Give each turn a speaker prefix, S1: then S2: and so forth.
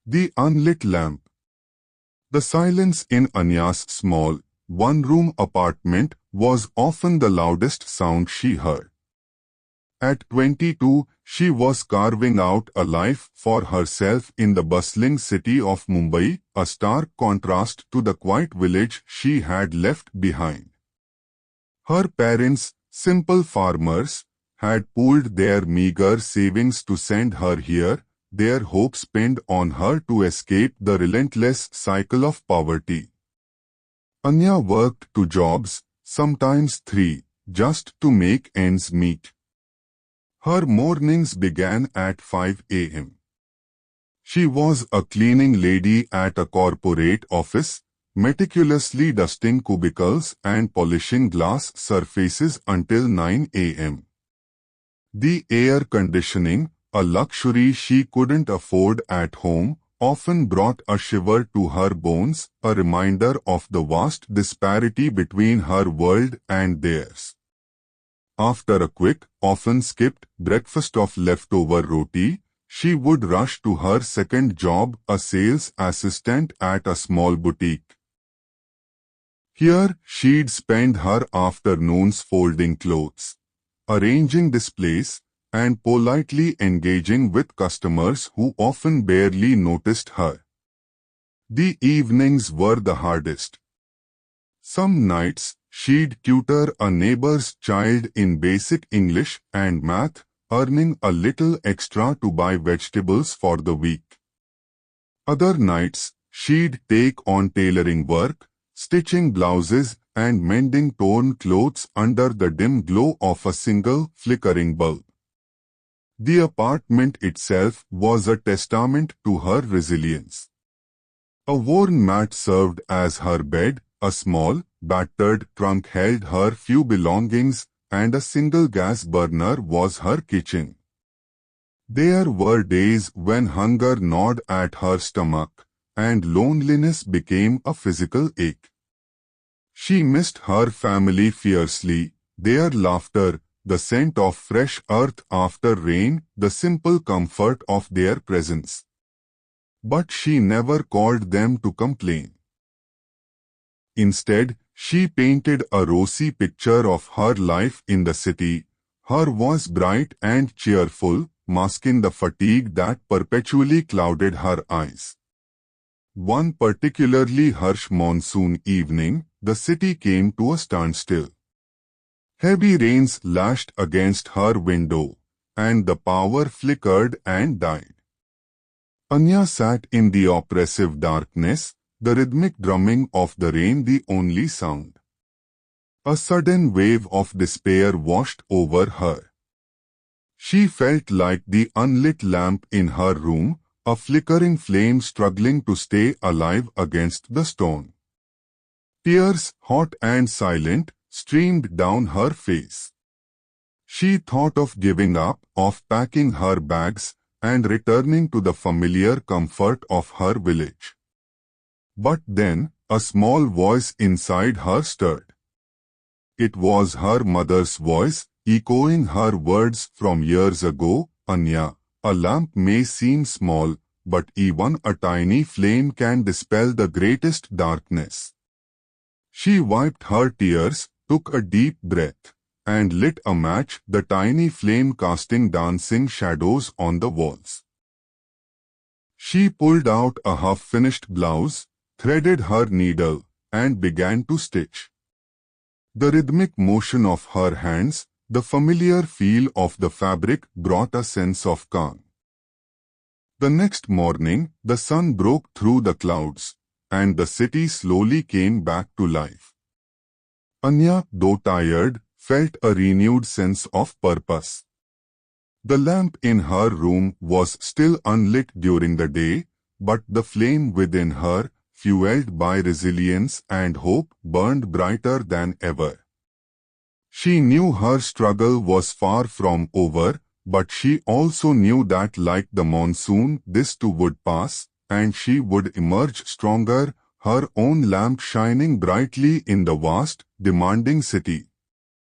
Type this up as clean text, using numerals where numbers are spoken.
S1: The unlit lamp. The silence in Anya's small, one-room apartment was often the loudest sound she heard. At 22, she was carving out a life for herself in the bustling city of Mumbai, a stark contrast to the quiet village she had left behind. Her parents, simple farmers, had pooled their meager savings to send her here, their hopes pinned on her to escape the relentless cycle of poverty. Anya worked 2 jobs, sometimes 3, just to make ends meet. Her mornings began at 5 a.m. She was a cleaning lady at a corporate office, meticulously dusting cubicles and polishing glass surfaces until 9 a.m. The air conditioning, a luxury she couldn't afford at home, often brought a shiver to her bones, a reminder of the vast disparity between her world and theirs. After a quick, often skipped breakfast of leftover roti, she would rush to her second job, a sales assistant at a small boutique. Here, she'd spend her afternoons folding clothes, arranging displays, and politely engaging with customers who often barely noticed her. The evenings were the hardest. Some nights, she'd tutor a neighbor's child in basic English and math, earning a little extra to buy vegetables for the week. Other nights, she'd take on tailoring work, stitching blouses and mending torn clothes under the dim glow of a single flickering bulb. The apartment itself was a testament to her resilience. A worn mat served as her bed, a small, battered trunk held her few belongings, and a single gas burner was her kitchen. There were days when hunger gnawed at her stomach, and loneliness became a physical ache. She missed her family fiercely, their laughter, the scent of fresh earth after rain, the simple comfort of their presence. But she never called them to complain. Instead, she painted a rosy picture of her life in the city. Her was bright and cheerful, masking the fatigue that perpetually clouded her eyes. One particularly harsh monsoon evening, the city came to a standstill. Heavy rains lashed against her window, and the power flickered and died. Anya sat in the oppressive darkness, the rhythmic drumming of the rain the only sound. A sudden wave of despair washed over her. She felt like the unlit lamp in her room, a flickering flame struggling to stay alive against the stone. Tears, hot and silent, streamed down her face. She thought of giving up, of packing her bags, and returning to the familiar comfort of her village. But then, a small voice inside her stirred. It was her mother's voice, echoing her words from years ago. Anya, a lamp may seem small, but even a tiny flame can dispel the greatest darkness. She wiped her tears, took a deep breath, and lit a match, the tiny flame casting dancing shadows on the walls. She pulled out a half-finished blouse, threaded her needle, and began to stitch. The rhythmic motion of her hands, the familiar feel of the fabric brought a sense of calm. The next morning, the sun broke through the clouds, and the city slowly came back to life. Anya, though tired, felt a renewed sense of purpose. The lamp in her room was still unlit during the day, but the flame within her, fueled by resilience and hope, burned brighter than ever. She knew her struggle was far from over, but she also knew that like the monsoon, this too would pass, and she would emerge stronger, her own lamp shining brightly in the vast, demanding city.